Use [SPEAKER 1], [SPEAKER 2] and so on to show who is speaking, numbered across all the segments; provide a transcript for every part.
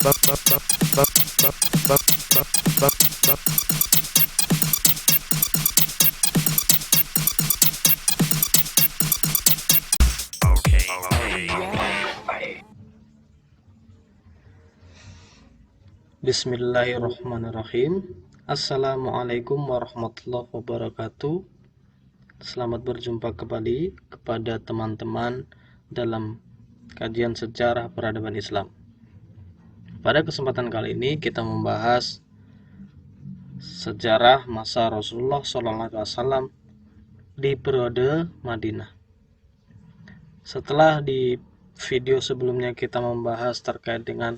[SPEAKER 1] Bismillahirrahmanirrahim. Assalamualaikum warahmatullahi wabarakatuh. Selamat berjumpa kembali kepada teman-teman dalam kajian sejarah peradaban Islam. Pada kesempatan kali ini kita membahas sejarah masa Rasulullah SAW di periode Madinah. Setelah di video sebelumnya kita membahas terkait dengan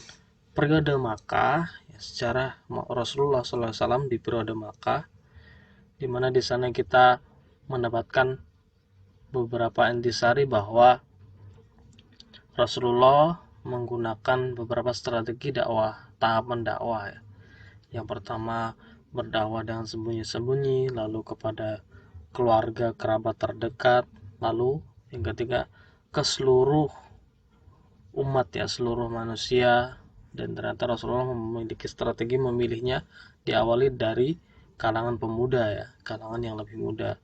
[SPEAKER 1] periode Makkah, sejarah Rasulullah SAW di periode Makkah, di mana di sana kita mendapatkan beberapa intisari bahwa Rasulullah menggunakan beberapa strategi dakwah, tahapan dakwah ya. Yang pertama berdakwah dengan sembunyi-sembunyi, lalu kepada keluarga kerabat terdekat, lalu yang ketiga ke seluruh umat ya, seluruh manusia. Dan ternyata Rasulullah memiliki strategi memilihnya diawali dari kalangan pemuda ya, kalangan yang lebih muda.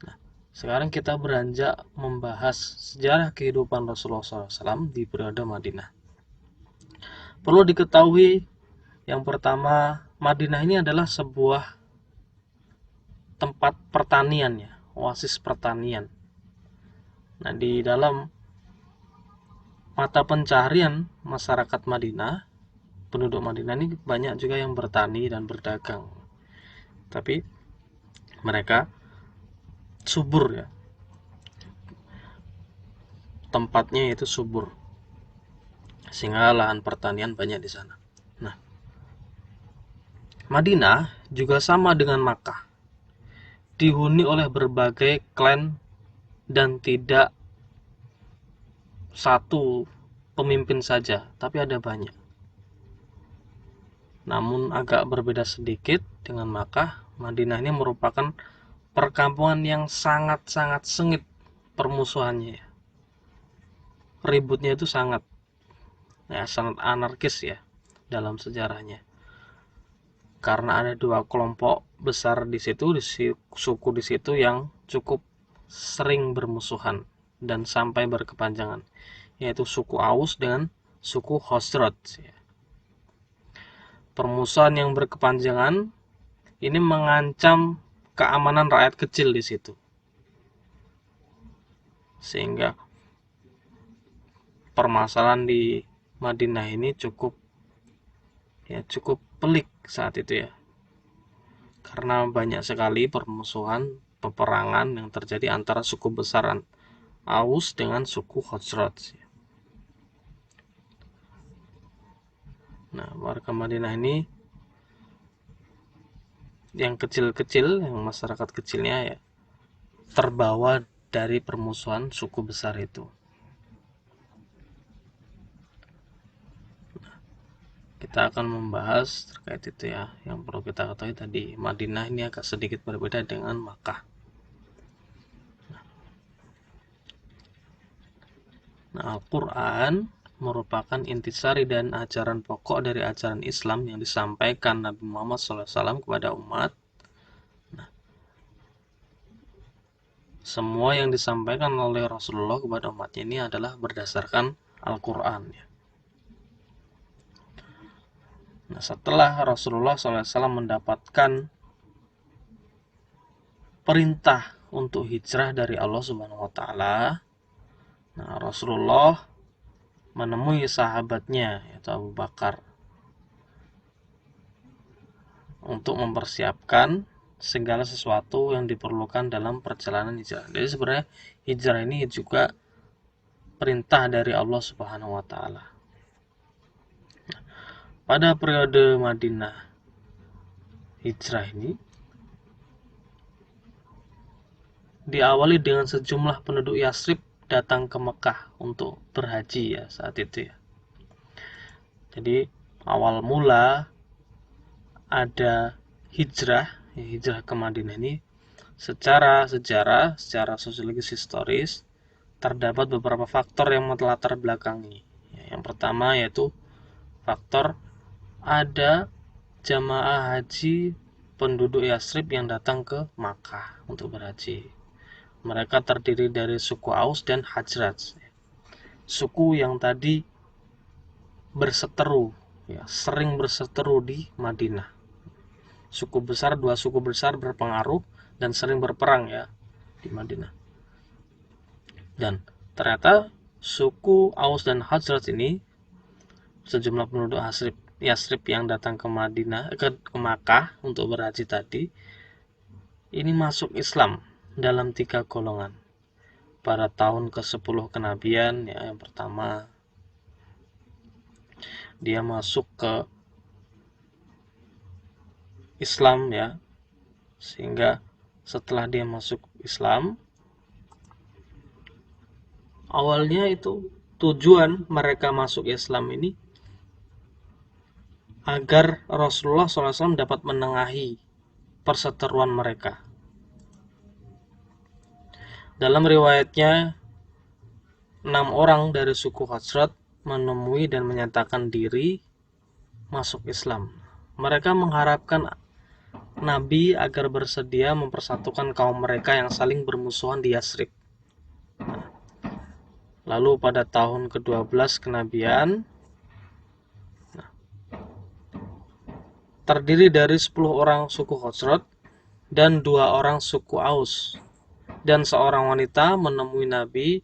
[SPEAKER 1] Nah, sekarang kita beranjak membahas sejarah kehidupan Rasulullah SAW di periode Madinah. Perlu diketahui yang pertama, Madinah ini adalah sebuah tempat pertanian ya, oasis pertanian. Nah, di dalam mata pencaharian masyarakat Madinah, penduduk Madinah ini banyak juga yang bertani dan berdagang. Tapi mereka subur ya. Tempatnya itu subur. Sehingga lahan pertanian banyak di sana. Nah, Madinah juga sama dengan Makkah. Dihuni oleh berbagai klan dan tidak satu pemimpin saja, tapi ada banyak. Namun agak berbeda sedikit dengan Makkah. Madinah ini merupakan perkampungan yang sangat-sangat sengit permusuhannya. Ributnya itu sangat anarkis ya dalam sejarahnya. Karena ada dua kelompok besar di situ, suku di situ yang cukup sering bermusuhan dan sampai berkepanjangan, yaitu suku Aus dengan suku Khazraj. Permusuhan yang berkepanjangan ini mengancam keamanan rakyat kecil di situ, sehingga permasalahan di Madinah ini cukup pelik saat itu ya, karena banyak sekali permusuhan, peperangan yang terjadi antara suku besaran Aus dengan suku Khazraj. Nah, warga Madinah ini yang kecil-kecil, yang masyarakat kecilnya ya, terbawa dari permusuhan suku besar itu. Nah, kita akan membahas terkait itu ya. Yang perlu kita ketahui tadi, Madinah ini agak sedikit berbeda dengan Makkah. Nah, Al-Quran merupakan intisari dan ajaran pokok dari ajaran Islam yang disampaikan Nabi Muhammad SAW kepada umat. Nah, semua yang disampaikan oleh Rasulullah kepada umatnya ini adalah berdasarkan Al-Quran ya. Nah, setelah Rasulullah SAW mendapatkan perintah untuk hijrah dari Allah Subhanahu wa Ta'ala, nah, Rasulullah menemui sahabatnya yaitu Abu Bakar untuk mempersiapkan segala sesuatu yang diperlukan dalam perjalanan hijrah. Jadi sebenarnya hijrah ini juga perintah dari Allah Subhanahu wa Ta'ala. Pada periode Madinah hijrah ini diawali dengan sejumlah penduduk Yasrib datang ke Mekah untuk berhaji ya saat itu ya. Jadi awal mula ada hijrah ke Madinah ini secara sejarah, secara sosiologis historis terdapat beberapa faktor yang melatar belakangi. Yang pertama yaitu faktor ada jamaah haji penduduk Yasrib yang datang ke Makkah untuk berhaji. Mereka terdiri dari suku Aus dan Hajraj, suku yang tadi berseteru, ya, sering berseteru di Madinah. Dua suku besar berpengaruh dan sering berperang ya di Madinah. Dan ternyata suku Aus dan Hajraj ini, sejumlah penduduk Yasrib yang datang ke Makkah untuk berhaji tadi, ini masuk Islam dalam 3 golongan. Pada tahun ke-10 kenabian, ya, yang pertama dia masuk ke Islam ya, sehingga setelah dia masuk Islam, awalnya itu tujuan mereka masuk Islam ini agar Rasulullah SAW dapat menengahi perseteruan mereka. Dalam riwayatnya, 6 orang dari suku Hajrat menemui dan menyatakan diri masuk Islam. Mereka mengharapkan Nabi agar bersedia mempersatukan kaum mereka yang saling bermusuhan di Yasrib. Lalu pada tahun ke-12 kenabian, terdiri dari 10 orang suku Khazraj dan 2 orang suku Aus, dan seorang wanita menemui Nabi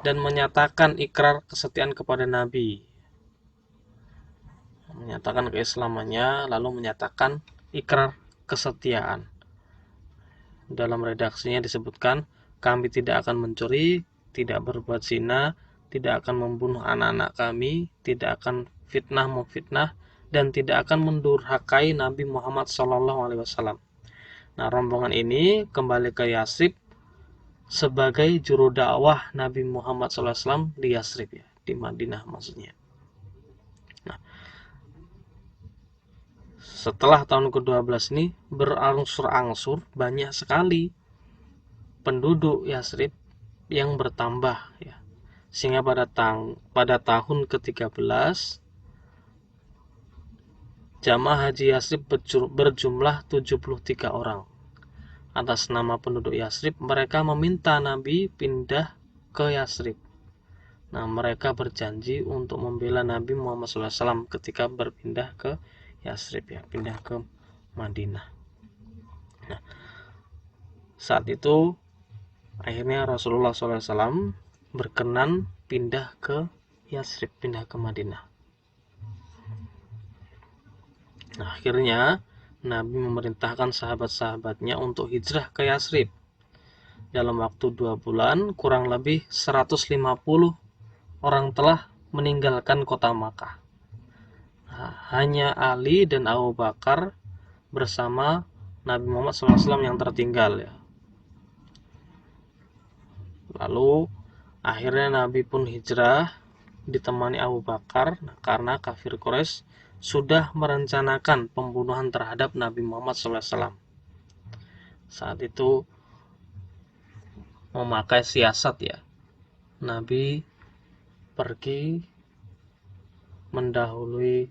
[SPEAKER 1] dan menyatakan ikrar kesetiaan kepada Nabi, menyatakan keislamannya, lalu menyatakan ikrar kesetiaan. Dalam redaksinya disebutkan, kami tidak akan mencuri, tidak berbuat zina, tidak akan membunuh anak-anak kami, tidak akan memfitnah, dan tidak akan mendurhakai Nabi Muhammad SAW. Nah, rombongan ini kembali ke Yasrib sebagai juru dakwah Nabi Muhammad SAW di Yasrib ya, di Madinah maksudnya. Nah, setelah tahun ke-12 ini berangsur-angsur banyak sekali penduduk Yasrib yang bertambah ya. Sehingga pada tahun ke-13 jamaah haji Yasrib berjumlah 73 orang. Atas nama penduduk Yasrib, mereka meminta Nabi pindah ke Yasrib. Nah, mereka berjanji untuk membela Nabi Muhammad SAW ketika berpindah ke Yasrib ya, pindah ke Madinah. Nah, saat itu akhirnya Rasulullah SAW berkenan pindah ke Yasrib, pindah ke Madinah. Nah, akhirnya Nabi memerintahkan sahabat-sahabatnya untuk hijrah ke Yasrib. Dalam waktu 2 bulan, kurang lebih 150 orang telah meninggalkan kota Makkah. Nah, hanya Ali dan Abu Bakar bersama Nabi Muhammad SAW yang tertinggal ya. Lalu akhirnya Nabi pun hijrah ditemani Abu Bakar karena kafir Quraisy sudah merencanakan pembunuhan terhadap Nabi Muhammad SAW. Saat itu memakai siasat ya. Nabi pergi mendahului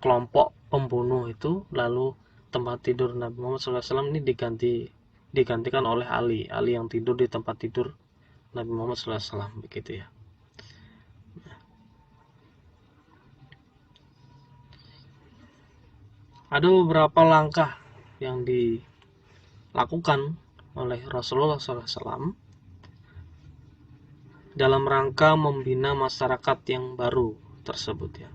[SPEAKER 1] kelompok pembunuh itu, lalu tempat tidur Nabi Muhammad SAW ini digantikan oleh Ali yang tidur di tempat tidur Nabi Muhammad SAW, begitu ya. Ada beberapa langkah yang dilakukan oleh Rasulullah SAW dalam rangka membina masyarakat yang baru tersebut ya.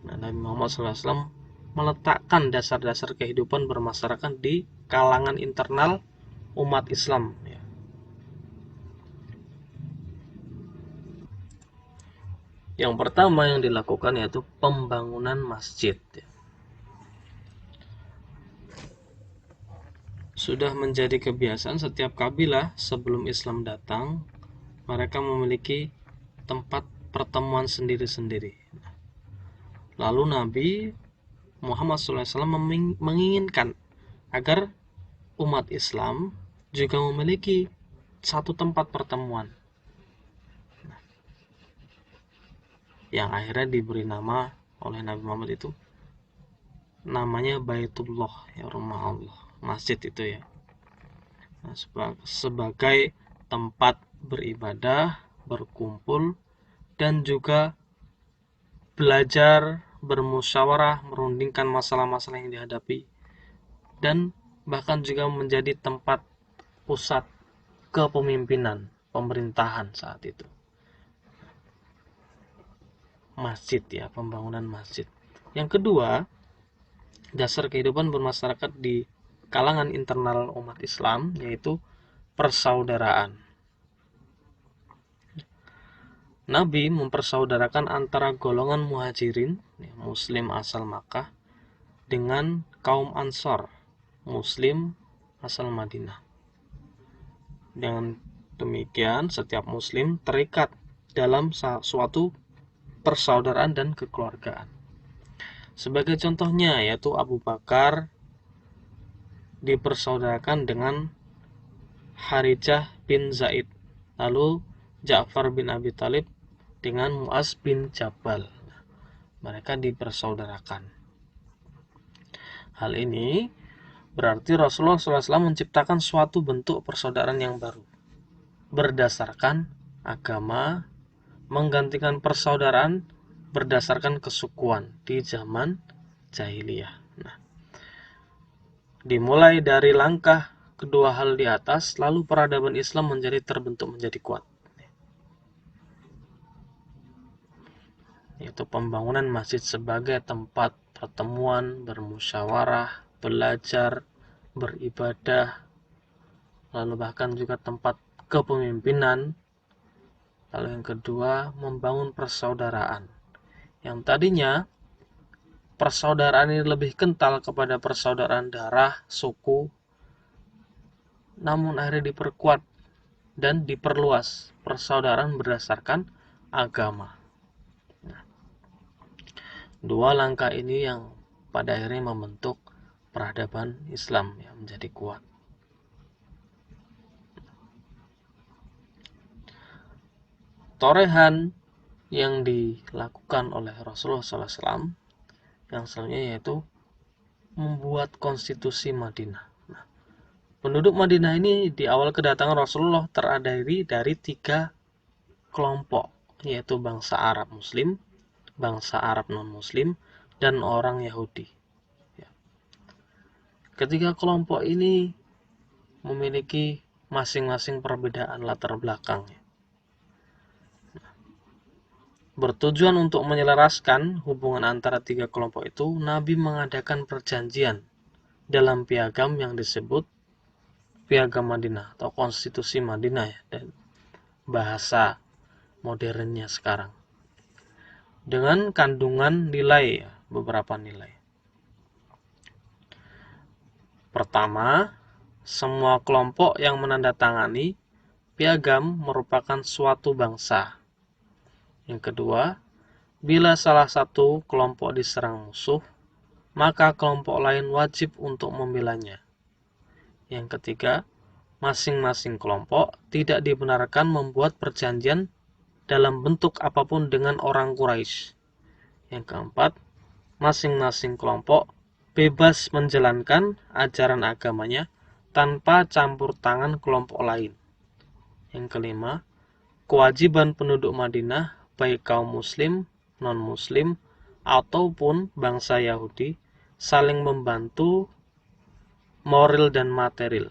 [SPEAKER 1] Nah, Nabi Muhammad SAW meletakkan dasar-dasar kehidupan bermasyarakat di kalangan internal umat Islam ya. Yang pertama yang dilakukan yaitu pembangunan masjid ya. Sudah menjadi kebiasaan setiap kabilah sebelum Islam datang, mereka memiliki tempat pertemuan sendiri-sendiri. Lalu Nabi Muhammad SAW menginginkan agar umat Islam juga memiliki satu tempat pertemuan. yang akhirnya diberi nama oleh Nabi Muhammad itu namanya Baitullah, ya, rumah Allah, masjid itu ya. Nah, sebagai tempat beribadah, berkumpul, dan juga belajar, bermusyawarah, merundingkan masalah-masalah yang dihadapi, dan bahkan juga menjadi tempat pusat kepemimpinan pemerintahan saat itu. Masjid ya, pembangunan masjid. Yang kedua, dasar kehidupan bermasyarakat di kalangan internal umat Islam yaitu persaudaraan. Nabi mempersaudarakan antara golongan muhajirin, muslim asal Makkah, dengan kaum Ansor, muslim asal Madinah. Dengan demikian, setiap muslim terikat dalam suatu persaudaraan dan kekeluargaan. Sebagai contohnya, yaitu Abu Bakar dipersaudarakan dengan Harijah bin Zaid, lalu Ja'far bin Abi Thalib dengan Mu'az bin Jabal. Mereka dipersaudarakan. Hal ini berarti Rasulullah SAW menciptakan suatu bentuk persaudaraan yang baru berdasarkan agama, menggantikan persaudaraan berdasarkan kesukuan di zaman jahiliyah. Nah, dimulai dari langkah kedua hal di atas, lalu peradaban Islam terbentuk menjadi kuat. Yaitu pembangunan masjid sebagai tempat pertemuan, bermusyawarah, belajar, beribadah, lalu bahkan juga tempat kepemimpinan. Lalu yang kedua, membangun persaudaraan. Yang tadinya persaudaraan ini lebih kental kepada persaudaraan darah, suku, namun akhirnya diperkuat dan diperluas persaudaraan berdasarkan agama. Dua langkah ini yang pada akhirnya membentuk peradaban Islam yang menjadi kuat. Torehan yang dilakukan oleh Rasulullah SAW yang selanjutnya yaitu membuat konstitusi Madinah. Nah, penduduk Madinah ini di awal kedatangan Rasulullah terdiri dari 3 kelompok, yaitu bangsa Arab Muslim, bangsa Arab non-Muslim, dan orang Yahudi. Ketiga kelompok ini memiliki masing-masing perbedaan latar belakang. Bertujuan untuk menyelaraskan hubungan antara 3 kelompok itu, Nabi mengadakan perjanjian dalam piagam yang disebut Piagam Madinah atau Konstitusi Madinah ya, dan bahasa modernnya sekarang. Dengan kandungan nilai ya, beberapa nilai. Pertama, semua kelompok yang menandatangani piagam merupakan suatu bangsa. Yang kedua, bila salah satu kelompok diserang musuh, maka kelompok lain wajib untuk membelanya. Yang ketiga, masing-masing kelompok tidak dibenarkan membuat perjanjian dalam bentuk apapun dengan orang Quraisy. Yang keempat, masing-masing kelompok bebas menjalankan ajaran agamanya tanpa campur tangan kelompok lain. Yang kelima, kewajiban penduduk Madinah, baik kaum muslim, non-muslim, ataupun bangsa Yahudi, saling membantu moral dan material.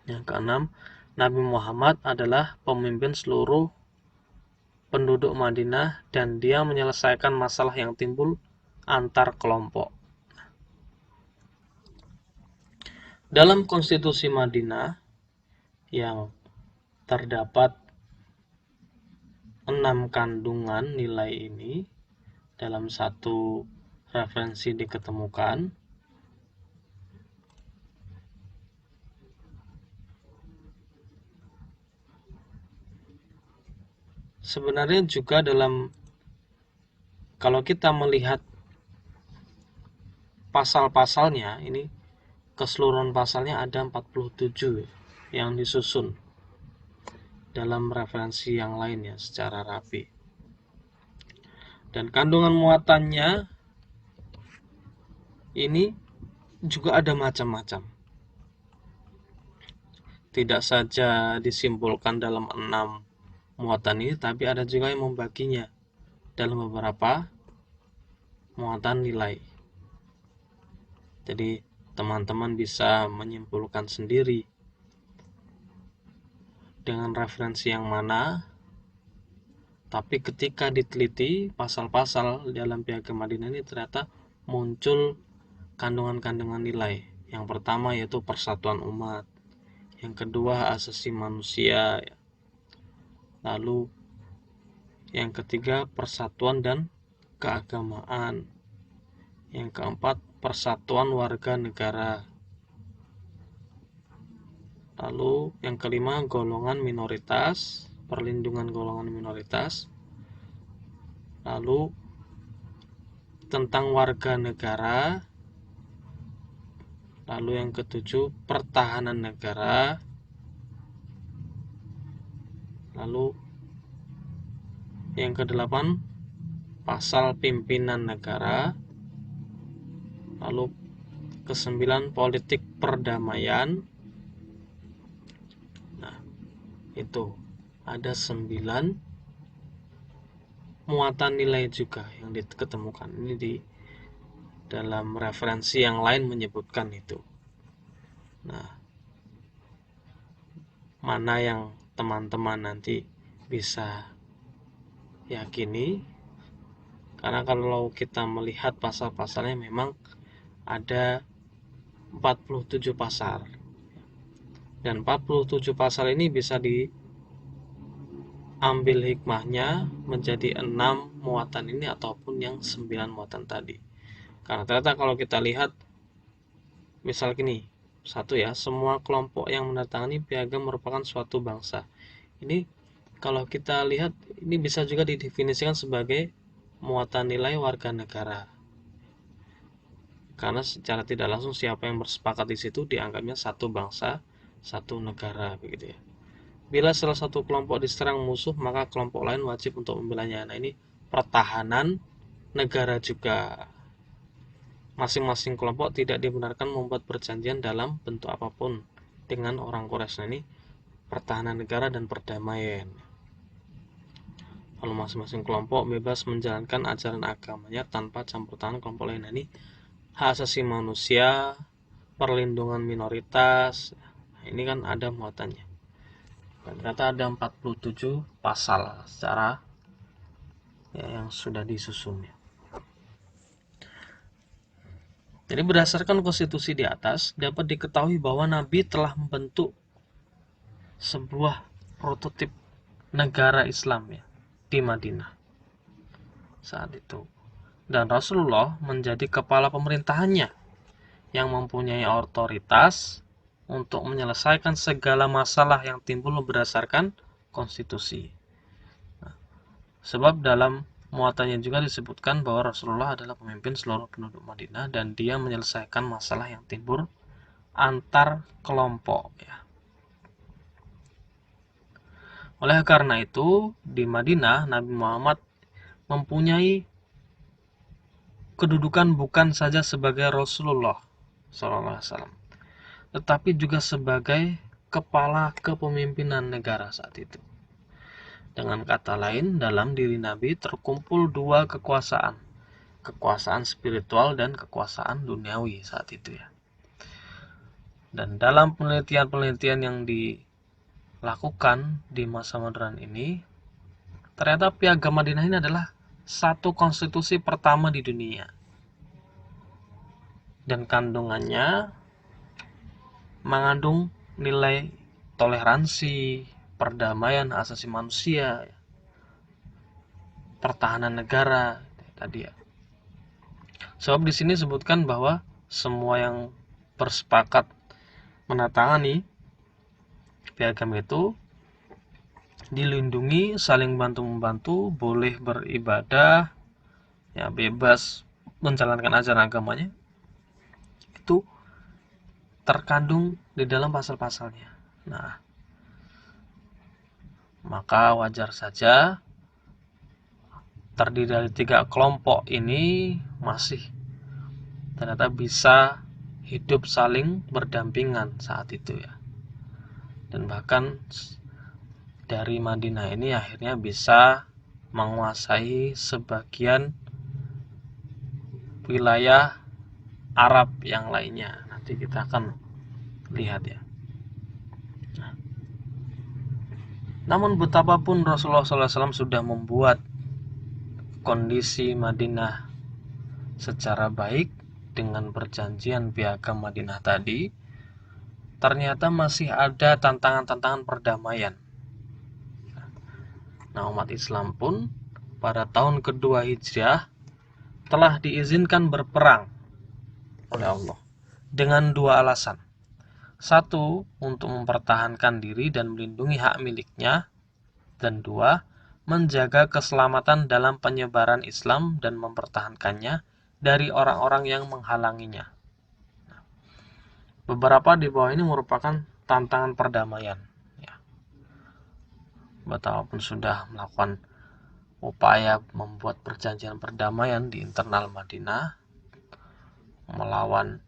[SPEAKER 1] Yang keenam, Nabi Muhammad adalah pemimpin seluruh penduduk Madinah dan dia menyelesaikan masalah yang timbul antar kelompok. Dalam konstitusi Madinah yang terdapat 6 kandungan nilai ini dalam satu referensi diketemukan. Sebenarnya juga kalau kita melihat pasal-pasalnya, ini keseluruhan pasalnya ada 47 yang disusun dalam referensi yang lainnya secara rapi. Dan kandungan muatannya ini juga ada macam-macam. Tidak saja disimpulkan dalam 6 muatan ini, tapi ada juga yang membaginya dalam beberapa muatan nilai. Jadi teman-teman bisa menyimpulkan sendiri dengan referensi yang mana. Tapi ketika diteliti pasal-pasal dalam Piagam Madinah ini ternyata muncul kandungan-kandungan nilai. Yang pertama yaitu persatuan umat, yang kedua asasi manusia, lalu yang ketiga persatuan dan keagamaan, yang keempat persatuan warga negara, lalu yang kelima golongan minoritas, perlindungan golongan minoritas, lalu tentang warga negara, lalu yang ketujuh pertahanan negara, lalu yang kedelapan pasal pimpinan negara, lalu kesembilan politik perdamaian. Nah, itu ada 9 muatan nilai juga yang diketemukan. Ini di dalam referensi yang lain menyebutkan itu. Nah, mana yang teman-teman nanti bisa yakini? Karena kalau kita melihat pasal-pasalnya memang ada 47 pasal. Dan 47 pasal ini bisa diambil hikmahnya menjadi 6 muatan ini ataupun yang 9 muatan tadi. Karena ternyata kalau kita lihat misal gini, satu ya, semua kelompok yang menandatangani piagam merupakan suatu bangsa. Ini kalau kita lihat ini bisa juga didefinisikan sebagai muatan nilai warga negara. Karena secara tidak langsung siapa yang bersepakat di situ dianggapnya satu bangsa, satu negara begitu ya. Bila salah satu kelompok diserang musuh, maka kelompok lain wajib untuk membelanya. Nah, ini pertahanan negara juga. Masing-masing kelompok tidak dibenarkan membuat perjanjian dalam bentuk apapun dengan orang Quraisy. Nah, ini pertahanan negara dan perdamaian. Lalu masing-masing kelompok bebas menjalankan ajaran agamanya tanpa campur tangan kelompok lain. Nah, ini hak asasi manusia, perlindungan minoritas. Nah, ini kan ada muatannya. Dan ternyata ada 47 pasal secara yang sudah disusun. Jadi berdasarkan konstitusi di atas dapat diketahui bahwa Nabi telah membentuk sebuah prototip negara Islam ya di Madinah saat itu. Dan Rasulullah menjadi kepala pemerintahannya yang mempunyai otoritas untuk menyelesaikan segala masalah yang timbul berdasarkan konstitusi. Nah, sebab dalam muatannya juga disebutkan bahwa Rasulullah adalah pemimpin seluruh penduduk Madinah dan dia menyelesaikan masalah yang timbul antar kelompok ya. Oleh karena itu, di Madinah Nabi Muhammad mempunyai kedudukan bukan saja sebagai Rasulullah SAW, tetapi juga sebagai kepala kepemimpinan negara saat itu. Dengan kata lain, dalam diri Nabi terkumpul dua kekuasaan, kekuasaan spiritual dan kekuasaan duniawi saat itu ya. Dan dalam penelitian-penelitian yang dilakukan di masa modern ini, ternyata Piagam Madinah ini adalah satu konstitusi pertama di dunia. Dan kandungannya mengandung nilai toleransi, perdamaian, asasi manusia, pertahanan negara tadi ya. Sebab di sini sebutkan bahwa semua yang bersepakat menandatangani piagam itu dilindungi, saling bantu-membantu, boleh beribadah, ya bebas menjalankan ajaran agamanya. Itu terkandung di dalam pasal-pasalnya. Nah, maka wajar saja terdiri dari 3 kelompok ini masih ternyata bisa hidup saling berdampingan saat itu ya. Dan bahkan dari Madinah ini akhirnya bisa menguasai sebagian wilayah Arab yang lainnya. Nanti kita akan lihat ya. Namun betapapun Rasulullah SAW sudah membuat kondisi Madinah secara baik dengan perjanjian piagam Madinah tadi, ternyata masih ada tantangan-tantangan perdamaian. Nah, umat Islam pun pada tahun kedua Hijriah telah diizinkan berperang oleh Allah dengan 2 alasan. 1, untuk mempertahankan diri dan melindungi hak miliknya, dan 2, menjaga keselamatan dalam penyebaran Islam dan mempertahankannya dari orang-orang yang menghalanginya. Beberapa di bawah ini merupakan tantangan perdamaian. Ya. Betapapun sudah melakukan upaya membuat perjanjian perdamaian di internal Madinah, melawan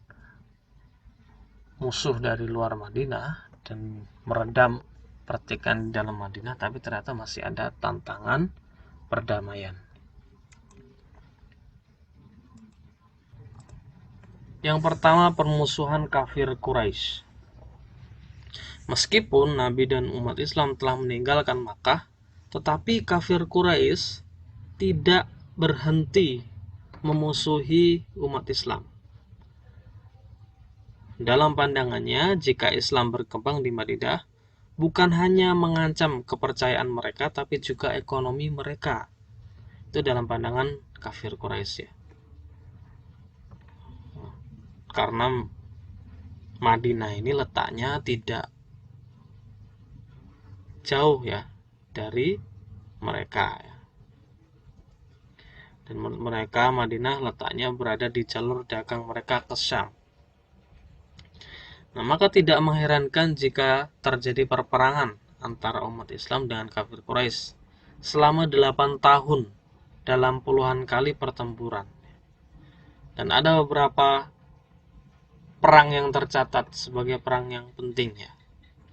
[SPEAKER 1] musuh dari luar Madinah dan meredam pertikaian di dalam Madinah, tapi ternyata masih ada tantangan perdamaian. Yang pertama, permusuhan kafir Quraisy. Meskipun Nabi dan umat Islam telah meninggalkan Makkah, tetapi kafir Quraisy tidak berhenti memusuhi umat Islam. Dalam pandangannya, jika Islam berkembang di Madinah, bukan hanya mengancam kepercayaan mereka, tapi juga ekonomi mereka. Itu dalam pandangan kafir Quraisy ya. Karena Madinah ini letaknya tidak jauh ya dari mereka ya. Dan mereka Madinah letaknya berada di jalur dagang mereka ke Syam. Nah, maka tidak mengherankan jika terjadi perperangan antara umat Islam dengan kafir Quraisy selama 8 tahun dalam puluhan kali pertempuran. Dan ada beberapa perang yang tercatat sebagai perang yang penting ya.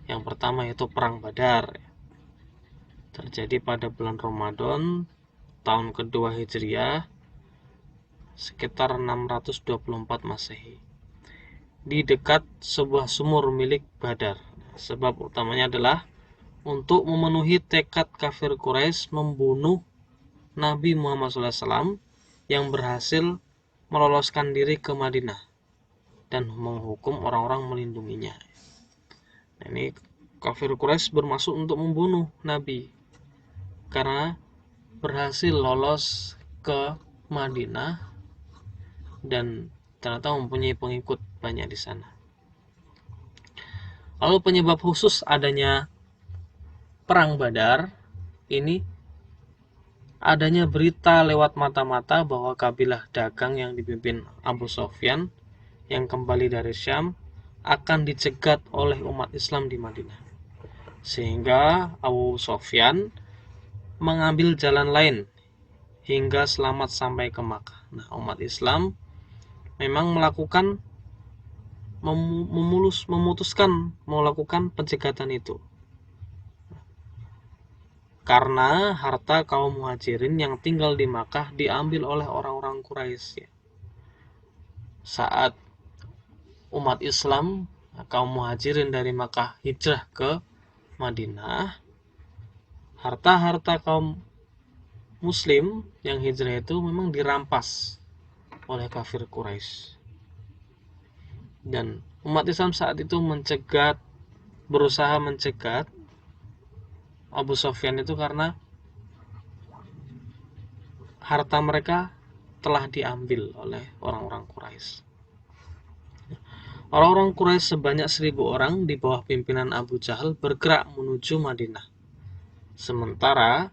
[SPEAKER 1] Yang pertama yaitu perang Badar ya. Terjadi pada bulan Ramadan tahun kedua Hijriah sekitar 624 Masehi di dekat sebuah sumur milik Badar. Sebab utamanya adalah untuk memenuhi tekad kafir Quraisy membunuh Nabi Muhammad SAW yang berhasil meloloskan diri ke Madinah dan menghukum orang-orang melindunginya. Nah, ini kafir Quraisy bermaksud untuk membunuh Nabi karena berhasil lolos ke Madinah dan ternyata mempunyai pengikut banyak di sana. Lalu penyebab khusus adanya perang Badar ini adanya berita lewat mata-mata bahwa kabilah dagang yang dipimpin Abu Sofyan yang kembali dari Syam akan dicegat oleh umat Islam di Madinah. Sehingga Abu Sofyan mengambil jalan lain hingga selamat sampai ke Makkah. Nah, umat Islam memang memutuskan melakukan pencegatan itu. Karena harta kaum muhajirin yang tinggal di Makkah diambil oleh orang-orang Quraisy. Saat umat Islam, kaum muhajirin dari Makkah hijrah ke Madinah, harta-harta kaum muslim yang hijrah itu memang dirampas oleh kafir Quraisy. Dan umat Islam saat itu berusaha mencegat Abu Sofyan itu karena harta mereka telah diambil oleh orang-orang Quraisy. Orang-orang Quraisy sebanyak 1.000 orang di bawah pimpinan Abu Jahal bergerak menuju Madinah. Sementara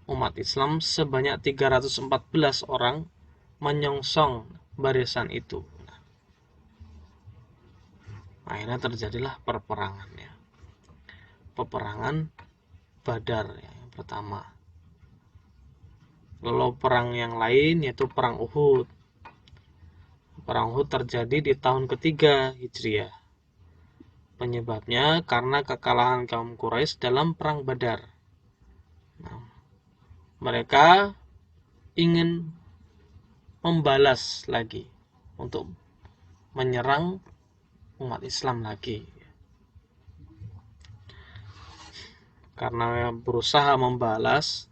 [SPEAKER 1] umat Islam sebanyak 314 orang menyongsong barisan itu. Akhirnya terjadilah peperangan ya. Peperangan Badar ya, yang pertama. Lalu perang yang lain yaitu perang Uhud. Perang Uhud terjadi di tahun ketiga Hijriah. Penyebabnya karena kekalahan kaum Quraisy dalam perang Badar. Nah, mereka ingin membalas lagi untuk menyerang umat Islam lagi. Karena berusaha membalas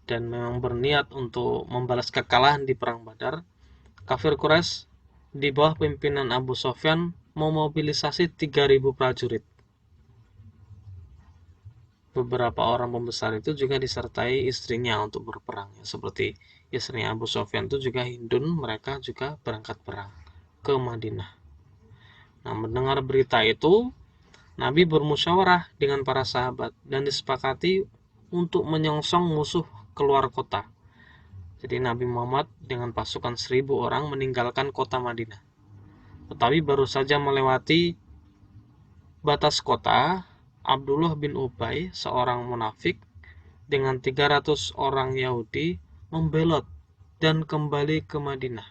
[SPEAKER 1] dan memang berniat untuk membalas kekalahan di perang Badar, kafir Quraisy di bawah pimpinan Abu Sofyan memobilisasi 3.000 prajurit. Beberapa orang pembesar itu juga disertai istrinya untuk berperang. Seperti istrinya Abu Sofyan itu juga Hindun, mereka juga berangkat perang ke Madinah. Nah, mendengar berita itu, Nabi bermusyawarah dengan para sahabat dan disepakati untuk menyongsong musuh keluar kota. Jadi Nabi Muhammad dengan pasukan 1.000 orang meninggalkan kota Madinah. Tetapi baru saja melewati batas kota, Abdullah bin Ubay, seorang munafik, dengan 300 orang Yahudi membelot dan kembali ke Madinah.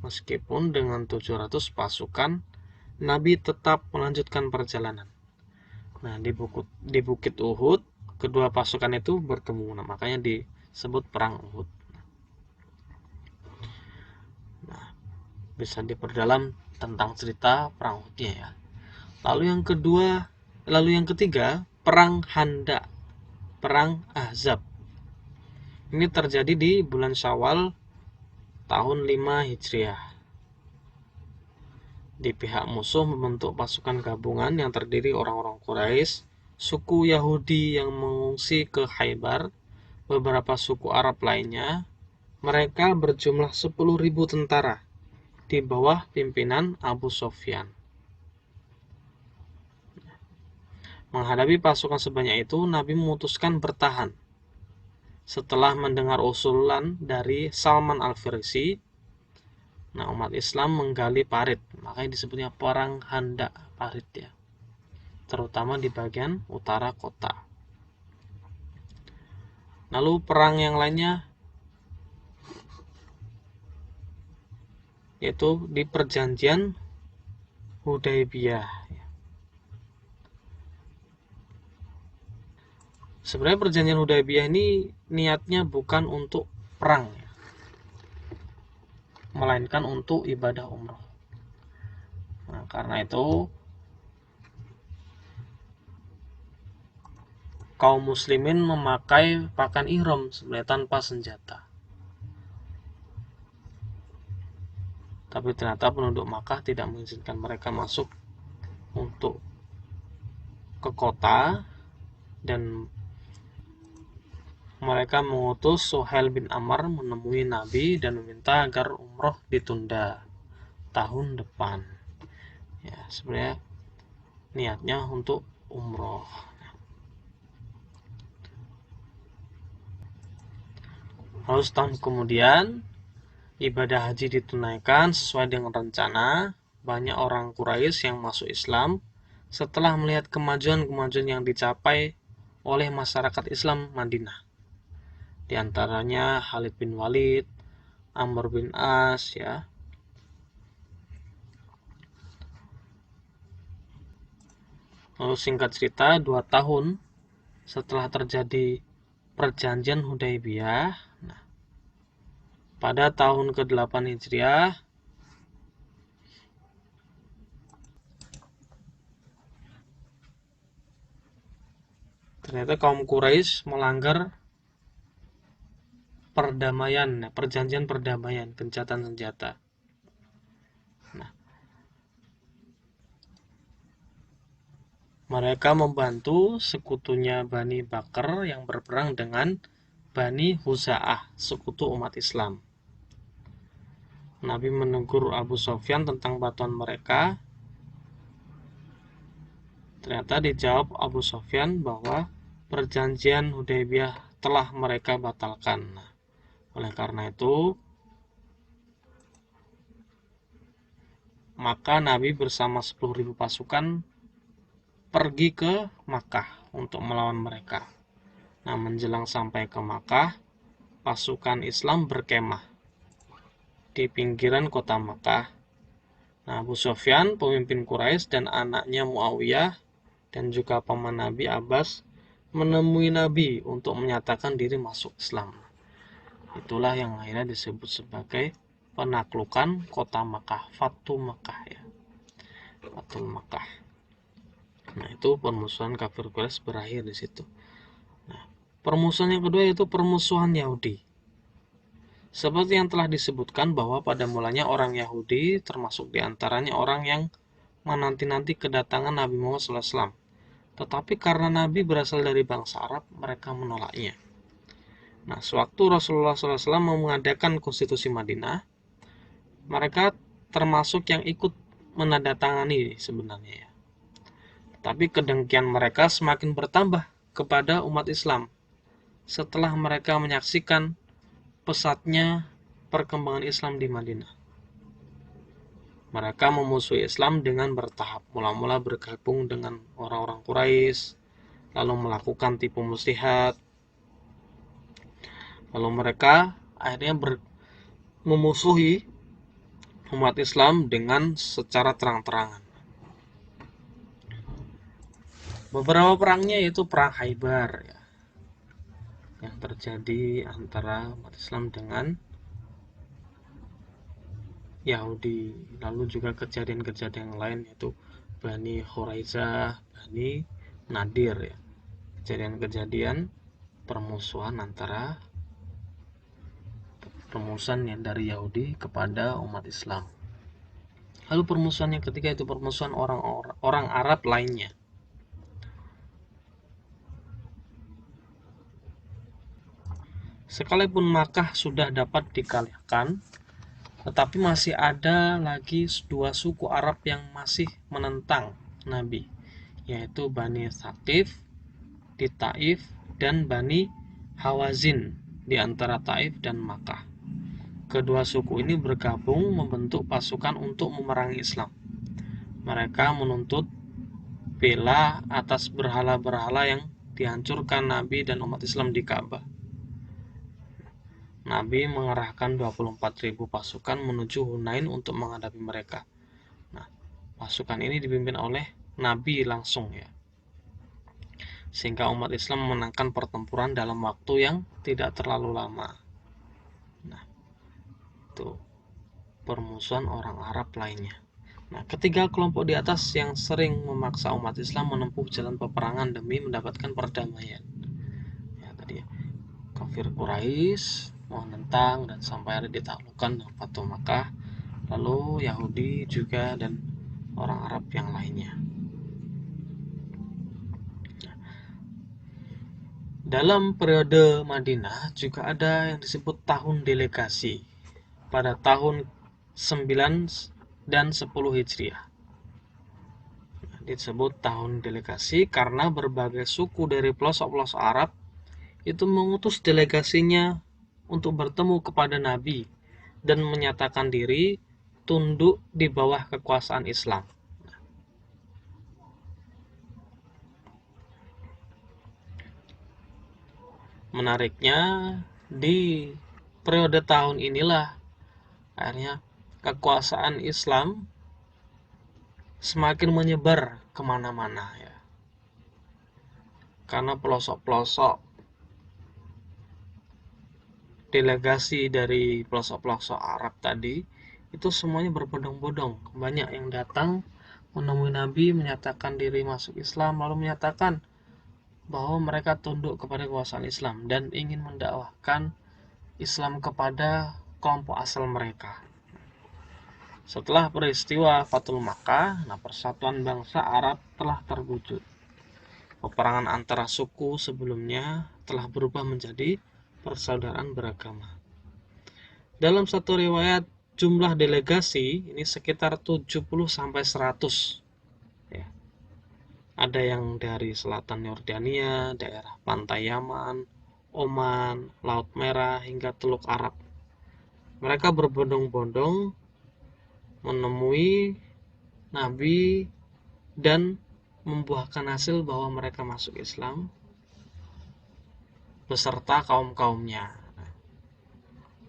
[SPEAKER 1] Meskipun dengan 700 pasukan, Nabi tetap melanjutkan perjalanan. Nah, di Bukit Uhud, kedua pasukan itu bertemu. Nah, makanya disebut Perang Uhud. Nah, bisa diperdalam tentang cerita Perang Uhudnya ya. Lalu yang ketiga, Perang Handaq, Perang Ahzab. Ini terjadi di bulan Syawal tahun 5 Hijriah. Di pihak musuh membentuk pasukan gabungan yang terdiri orang-orang Quraisy, suku Yahudi yang mengungsi ke Khaybar, beberapa suku Arab lainnya. Mereka berjumlah 10.000 tentara di bawah pimpinan Abu Sofyan. Menghadapi pasukan sebanyak itu, Nabi memutuskan bertahan. Setelah mendengar usulan dari Salman Al-Farisi, nah, umat Islam menggali parit, makanya disebutnya Perang Handaq, parit ya, terutama di bagian utara kota. Lalu perang yang lainnya yaitu di perjanjian Hudaybiyah. Sebenarnya perjanjian Hudaybiyah ini niatnya bukan untuk perang ya, melainkan untuk ibadah umroh. Nah, karena itu kaum muslimin memakai pakaian ihram sebenarnya tanpa senjata. Tapi ternyata penduduk Makkah tidak mengizinkan mereka masuk untuk ke kota, dan mereka mengutus Suhail bin Amr menemui Nabi dan meminta agar umroh ditunda tahun depan. Ya, sebenarnya niatnya untuk umroh. Lalu setahun kemudian ibadah haji ditunaikan sesuai dengan rencana. Banyak orang Quraisy yang masuk Islam setelah melihat kemajuan-kemajuan yang dicapai oleh masyarakat Islam Madinah. Di antaranya Khalid bin Walid, Amr bin As ya. Lalu singkat cerita, 2 tahun setelah terjadi perjanjian Hudaybiyah, nah, pada tahun ke-8 Hijriah, ternyata kaum Quraisy melanggar perdamaian, perjanjian perdamaian, gencatan senjata. Nah, mereka membantu sekutunya Bani Bakr yang berperang dengan Bani Huza'ah, sekutu umat Islam. Nabi menegur Abu Sofyan tentang bantuan mereka. Ternyata dijawab Abu Sofyan bahwa perjanjian Hudaybiyah telah mereka batalkan. Nah, oleh karena itu, maka Nabi bersama 10.000 pasukan pergi ke Makkah untuk melawan mereka. Nah, menjelang sampai ke Makkah, pasukan Islam berkemah di pinggiran kota Makkah. Nah, Abu Sufyan, pemimpin Quraisy, dan anaknya Muawiyah dan juga paman Nabi Abbas menemui Nabi untuk menyatakan diri masuk Islam. Itulah yang akhirnya disebut sebagai penaklukan kota Makkah, Fatu Makkah ya. Fatul Makkah. Nah, itu permusuhan kafir Quraisy berakhir di situ. Nah, permusuhan yang kedua yaitu permusuhan Yahudi. Seperti yang telah disebutkan bahwa pada mulanya orang Yahudi termasuk diantaranya orang yang menanti-nanti kedatangan Nabi Muhammad SAW. Tetapi karena Nabi berasal dari bangsa Arab, mereka menolaknya. Nah, sewaktu Rasulullah SAW mau mengadakan konstitusi Madinah, mereka termasuk yang ikut menandatangani sebenarnya ya. Tapi kedengkian mereka semakin bertambah kepada umat Islam setelah mereka menyaksikan pesatnya perkembangan Islam di Madinah. Mereka memusuhi Islam dengan bertahap. Mula-mula bergabung dengan orang-orang Quraisy, lalu melakukan tipu muslihat. Lalu mereka akhirnya memusuhi umat Islam dengan secara terang-terangan. Beberapa perangnya yaitu perang Khaybar ya, yang terjadi antara umat Islam dengan Yahudi. Lalu juga kejadian-kejadian lain yaitu Bani Khuraizah, Bani Nadir ya. Kejadian-kejadian permusuhan yang dari Yahudi kepada umat Islam. Lalu permusuhan yang ketiga itu permusuhan orang Arab lainnya. Sekalipun Makkah sudah dapat dikalahkan, tetapi masih ada lagi dua suku Arab yang masih menentang Nabi, yaitu Bani Thaqif di Taif dan Bani Hawazin di antara Taif dan Makkah. Kedua suku ini bergabung membentuk pasukan untuk memerangi Islam. Mereka menuntut bela atas berhala-berhala yang dihancurkan Nabi dan umat Islam di Ka'bah. Nabi mengerahkan 24.000 pasukan menuju Hunain untuk menghadapi mereka. Nah, pasukan ini dipimpin oleh Nabi langsung ya. Sehingga umat Islam memenangkan pertempuran dalam waktu yang tidak terlalu lama. Nah, itu permusuhan orang Arab lainnya. Nah, ketiga kelompok di atas yang sering memaksa umat Islam menempuh jalan peperangan demi mendapatkan perdamaian. Ya, tadi ya. Kafir Quraisy menentang dan sampai ada ditaklukkan dengan Fatu Makkah, lalu Yahudi juga dan orang Arab yang lainnya. Dalam periode Madinah juga ada yang disebut tahun delegasi pada tahun 9 dan 10 Hijriah. Disebut tahun delegasi karena berbagai suku dari pelosok-pelosok Arab itu mengutus delegasinya untuk bertemu kepada Nabi dan menyatakan diri tunduk di bawah kekuasaan Islam. Menariknya, di periode tahun inilah akhirnya kekuasaan Islam semakin menyebar kemana-mana ya. Karena pelosok-pelosok delegasi dari pelosok-pelosok Arab tadi itu semuanya berbondong-bondong. Banyak yang datang menemui Nabi, menyatakan diri masuk Islam, lalu menyatakan bahwa mereka tunduk kepada kekuasaan Islam dan ingin mendakwahkan Islam kepada kelompok asal mereka. Setelah peristiwa Fatul Makkah, persatuan bangsa Arab telah terwujud. Peperangan antara suku sebelumnya telah berubah menjadi persaudaraan beragama. Dalam satu riwayat, jumlah delegasi ini sekitar 70 sampai 100. Ya. Ada yang dari selatan Yordania, daerah pantai Yaman, Oman, Laut Merah, hingga Teluk Arab. Mereka berbondong-bondong menemui Nabi dan membuahkan hasil bahwa mereka masuk Islam. beserta kaum-kaumnya.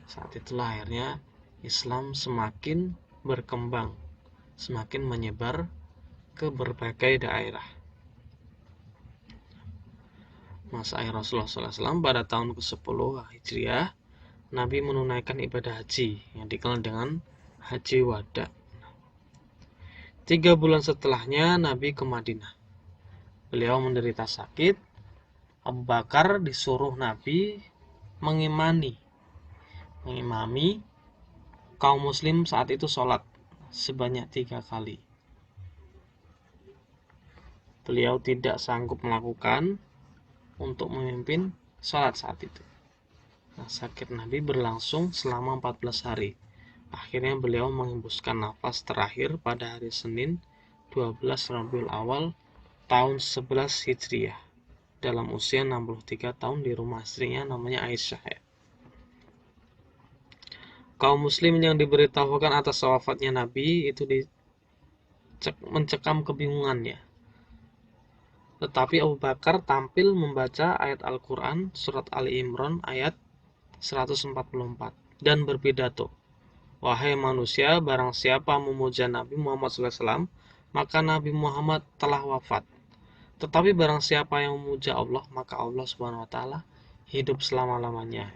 [SPEAKER 1] Saat itulah akhirnya Islam semakin berkembang, semakin menyebar ke berbagai daerah. Masa akhir Rasulullah SAW pada tahun ke-10 Hijriah, Nabi menunaikan ibadah haji yang dikenal dengan Haji Wada. 3 bulan setelahnya Nabi ke Madinah. Beliau menderita sakit. Abu Bakar disuruh Nabi mengimami kaum muslim saat itu sholat sebanyak 3 kali. Beliau tidak sanggup melakukan untuk memimpin sholat saat itu. Sakit Nabi berlangsung selama 14 hari. Akhirnya beliau menghembuskan nafas terakhir pada hari Senin 12 Rabiul Awal tahun 11 Hijriah dalam usia 63 tahun di rumah istrinya namanya Aisyah. Kaum muslim yang diberitahukan atas wafatnya Nabi itu mencekam kebingungannya. Tetapi Abu Bakar tampil membaca ayat Al-Quran surat Ali Imran ayat 144 dan berpidato, "Wahai manusia, barang siapa memuja Nabi Muhammad SAW, maka Nabi Muhammad telah wafat. Tetapi barang siapa yang memuja Allah, maka Allah Subhanahu wa Ta'ala hidup selama-lamanya."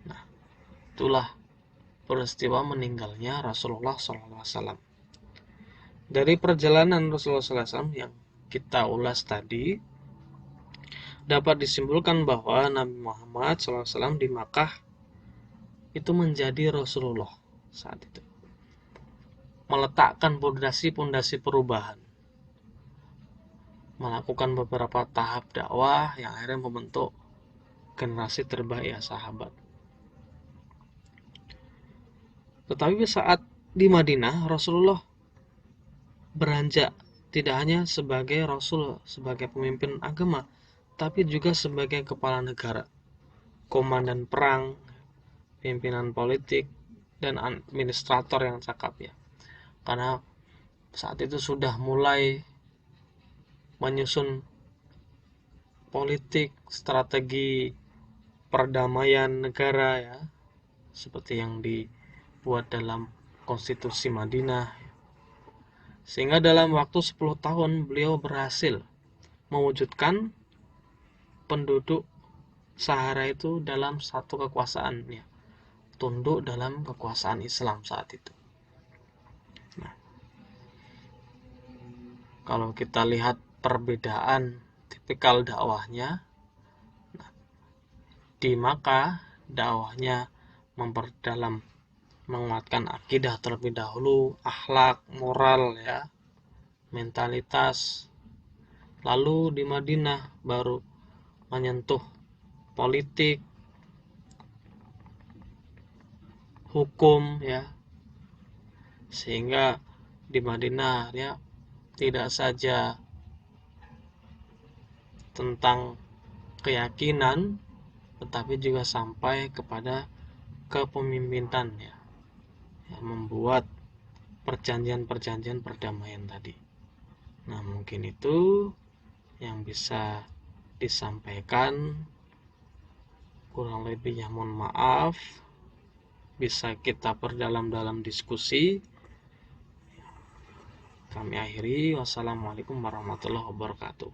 [SPEAKER 1] Nah, itulah peristiwa meninggalnya Rasulullah SAW. Dari perjalanan Rasulullah SAW yang kita ulas tadi, dapat disimpulkan bahwa Nabi Muhammad SAW di Makkah itu menjadi Rasulullah saat itu, meletakkan pondasi perubahan, melakukan beberapa tahap dakwah yang akhirnya membentuk generasi terbaik ya sahabat. Tetapi saat di Madinah, Rasulullah beranjak tidak hanya sebagai Rasul, sebagai pemimpin agama, tapi juga sebagai kepala negara, komandan perang, pimpinan politik, dan administrator yang cakap ya. Karena saat itu sudah mulai menyusun politik, strategi perdamaian negara ya, seperti yang dibuat dalam konstitusi Madinah. Sehingga dalam waktu 10 tahun beliau berhasil mewujudkan penduduk Sahara itu dalam satu kekuasaan ya, tunduk dalam kekuasaan Islam saat itu. Nah, kalau kita lihat perbedaan tipikal dakwahnya, di Makkah dakwahnya memperdalam, menguatkan akidah terlebih dahulu, akhlak, moral ya, mentalitas. Lalu di Madinah baru menyentuh politik, hukum ya. Sehingga di Madinah ya tidak saja tentang keyakinan, tetapi juga sampai kepada kepemimpinan ya, membuat perjanjian-perjanjian perdamaian tadi. Nah, mungkin itu yang bisa disampaikan. Kurang lebihnya mohon maaf. Bisa kita perdalam dalam diskusi. Kami akhiri. Wassalamualaikum warahmatullahi wabarakatuh.